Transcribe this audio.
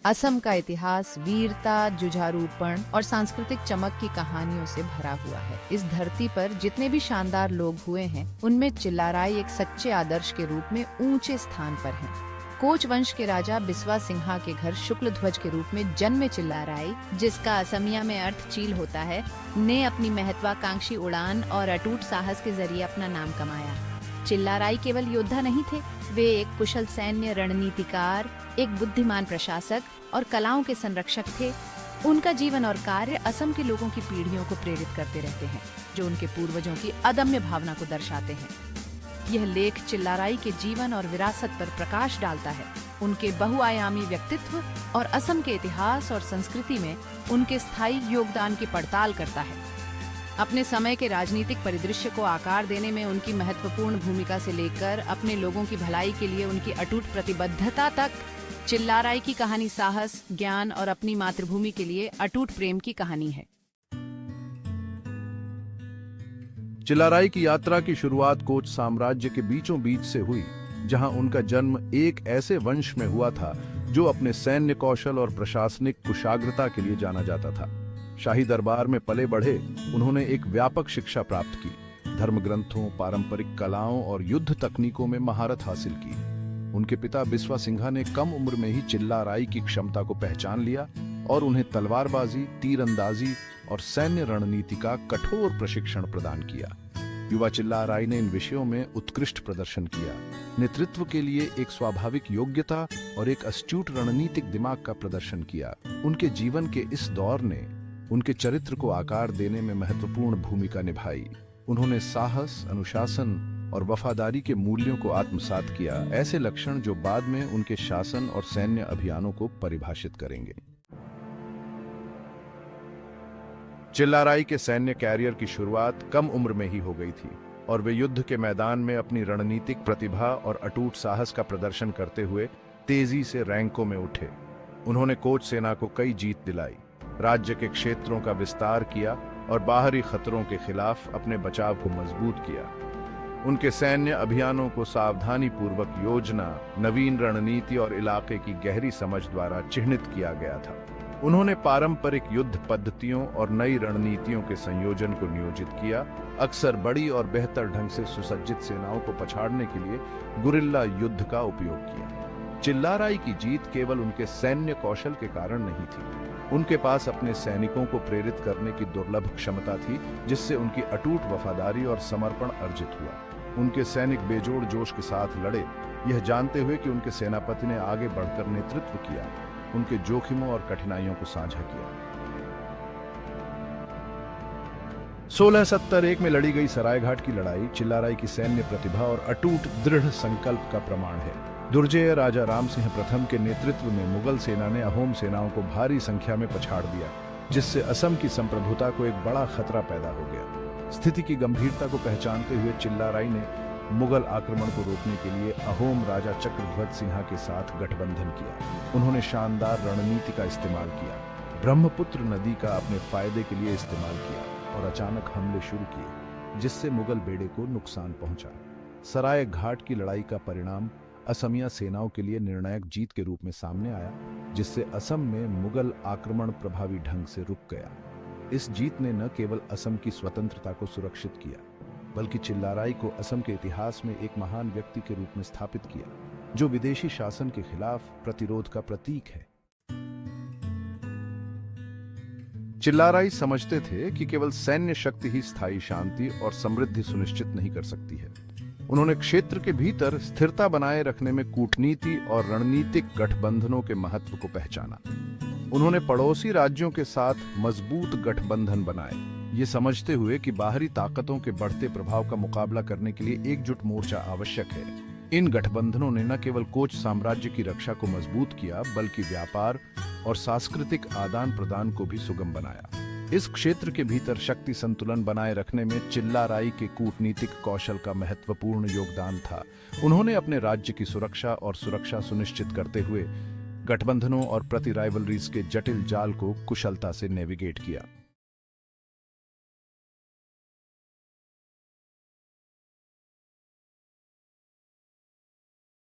असम का इतिहास वीरता, जुझारूपण और सांस्कृतिक चमक की कहानियों से भरा हुआ है। इस धरती पर जितने भी शानदार लोग हुए हैं, उनमें चिल्लाराय एक सच्चे आदर्श के रूप में ऊंचे स्थान पर हैं। कोच वंश के राजा बिस्वा सिंहा के घर शुक्ल ध्वज के रूप में जन्मे चिल्लाराय, जिसका असमिया में अर्थ चील होता है, ने अपनी महत्वाकांक्षी उड़ान और अटूट साहस के जरिए अपना नाम कमाया। चिल्लाराय केवल योद्धा नहीं थे, वे एक कुशल सैन्य रणनीतिकार, एक बुद्धिमान प्रशासक और कलाओं के संरक्षक थे। उनका जीवन और कार्य असम के लोगों की पीढ़ियों को प्रेरित करते रहते हैं, जो उनके पूर्वजों की अदम्य भावना को दर्शाते हैं। यह लेख चिल्लाराय के जीवन और विरासत पर प्रकाश डालता है, उनके बहुआयामी व्यक्तित्व और असम के इतिहास और संस्कृति में उनके स्थायी योगदान की पड़ताल करता है। अपने समय के राजनीतिक परिदृश्य को आकार देने में उनकी महत्वपूर्ण भूमिका से लेकर अपने लोगों की भलाई के लिए उनकी अटूट प्रतिबद्धता तक, चिल्लाराय की कहानी साहस, ज्ञान और अपनी मातृभूमि के लिए अटूट प्रेम की कहानी है। चिल्लाराय की यात्रा की शुरुआत कोच साम्राज्य के बीचों बीच से हुई, जहां उनका जन्म एक ऐसे वंश में हुआ था जो अपने सैन्य कौशल और प्रशासनिक कुशाग्रता के लिए जाना जाता था। शाही दरबार में पले बढ़े उन्होंने एक व्यापक शिक्षा प्राप्त की, धर्म ग्रंथों, पारंपरिक कलाओं और युद्ध तकनीकों में महारत हासिल की। उनके पिता बिस्वा सिंहा ने कम उम्र में ही चिल्लाराय की क्षमता को पहचान लिया और उन्हें तलवारबाजी, तीरंदाजी और सैन्य रणनीति का कठोर प्रशिक्षण प्रदान किया। युवा चिल्लाराय ने इन विषयों में उत्कृष्ट प्रदर्शन किया, नेतृत्व के लिए एक स्वाभाविक योग्यता और एक अस्टूट रणनीतिक दिमाग का प्रदर्शन किया। उनके जीवन के इस दौर ने उनके चरित्र को आकार देने में महत्वपूर्ण भूमिका निभाई। उन्होंने साहस, अनुशासन और वफादारी के मूल्यों को आत्मसात किया, ऐसे लक्षण जो बाद में उनके शासन और सैन्य अभियानों को परिभाषित करेंगे। चिल्लाराय के सैन्य कैरियर की शुरुआत कम उम्र में ही हो गई थी और वे युद्ध के मैदान में अपनी रणनीतिक प्रतिभा और अटूट साहस का प्रदर्शन करते हुए तेजी से रैंकों में उठे। उन्होंने कोच सेना को कई जीत दिलाई, राज्य के क्षेत्रों का विस्तार किया और बाहरी खतरों के खिलाफ अपने बचाव को मजबूत किया। उनके सैन्य अभियानों को सावधानी पूर्वक योजना, नवीन रणनीति और इलाके की गहरी समझ द्वारा चिह्नित किया गया था। उन्होंने पारंपरिक युद्ध पद्धतियों और नई रणनीतियों के संयोजन को नियोजित किया, अक्सर बड़ी और बेहतर ढंग से सुसज्जित सेनाओं को पछाड़ने के लिए गुरिल्ला युद्ध का उपयोग किया। चिल्लाराय की जीत केवल उनके सैन्य कौशल के कारण नहीं थी, उनके पास अपने सैनिकों को प्रेरित करने की दुर्लभ क्षमता थी, जिससे उनकी अटूट वफादारी और समर्पण अर्जित हुआ। उनके सैनिक बेजोड़ जोश के साथ लड़े, यह जानते हुए कि उनके सेनापति ने आगे बढ़कर नेतृत्व किया, उनके जोखिमों और कठिनाइयों को साझा किया। 1671 में लड़ी गई सरायघाट की लड़ाई चिल्लाराय की सैन्य प्रतिभा और अटूट दृढ़ संकल्प का प्रमाण है। दुर्जय राजा राम सिंह प्रथम के नेतृत्व में मुगल सेना ने अहोम सेनाओं को भारी संख्या में पछाड़ दिया, जिससे असम की संप्रभुता को एक बड़ा खतरा पैदा हो गया। स्थिति की गंभीरता को पहचानते हुए चिल्लाराय ने मुगल आक्रमण को रोकने के लिए अहोम राजा चक्रध्वज सिंहा के साथ गठबंधन किया। उन्होंने शानदार रणनीति का इस्तेमाल किया, ब्रह्मपुत्र नदी का अपने फायदे के लिए इस्तेमाल किया और अचानक हमले शुरू किए, जिससे मुगल बेड़े को नुकसान पहुंचा। सराय घाट की लड़ाई का परिणाम असमिया सेनाओं के लिए निर्णायक जीत के रूप में सामने आया, जिससे असम में मुगल आक्रमण प्रभावी ढंग से रुक गया। इस जीत ने न केवल असम की स्वतंत्रता को सुरक्षित किया, बल्कि चिल्लाराय को असम के इतिहास में एक महान व्यक्ति के रूप में स्थापित किया, जो विदेशी शासन के खिलाफ प्रतिरोध का प्रतीक है। चिल्लाराय समझते थे कि केवल सैन्य शक्ति ही स्थायी शांति और समृद्धि सुनिश्चित नहीं कर सकती है। उन्होंने क्षेत्र के भीतर स्थिरता बनाए रखने में कूटनीति और रणनीतिक गठबंधनों के महत्व को पहचाना। उन्होंने पड़ोसी राज्यों के साथ मजबूत गठबंधन बनाए, ये समझते हुए कि बाहरी ताकतों के बढ़ते प्रभाव का मुकाबला करने के लिए एकजुट मोर्चा आवश्यक है। इन गठबंधनों ने न केवल कोच साम्राज्य की रक्षा को मजबूत किया, बल्कि व्यापार और सांस्कृतिक आदान प्रदान को भी सुगम बनाया। इस क्षेत्र के भीतर शक्ति संतुलन बनाए रखने में चिल्लाराय के कूटनीतिक कौशल का महत्वपूर्ण योगदान था। उन्होंने अपने राज्य की सुरक्षा और सुरक्षा सुनिश्चित करते हुए गठबंधनों और प्रति राइवलरीज के जटिल जाल को कुशलता से नेविगेट किया।